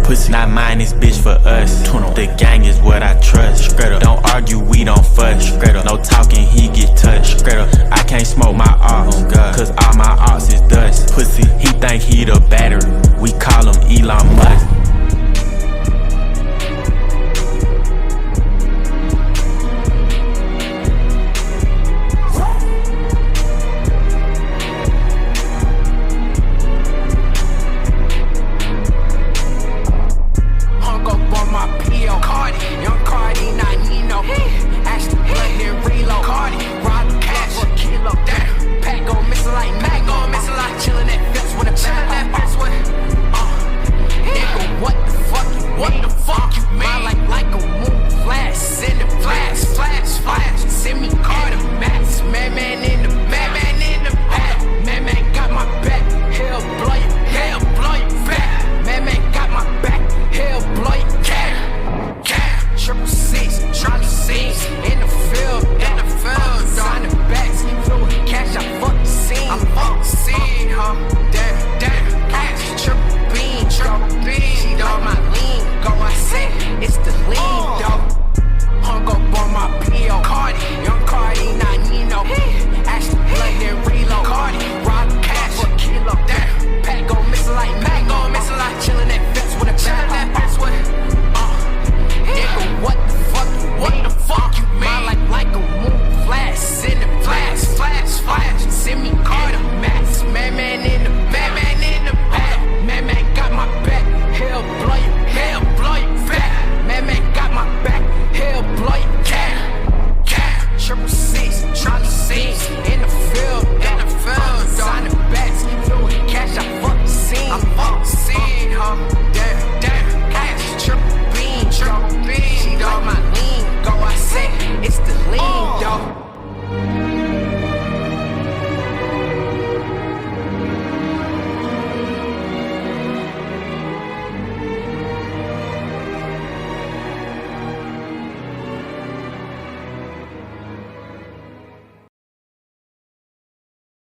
pussy. Not mine, this bitch for us. The gang is what I trust. Straight up. Don't argue, we don't fuss. Straight up. No talking, he get touched. Straight up. I can't smoke my ox, cause all my ox is dust. Pussy, he think he the battery. We call him Elon Musk.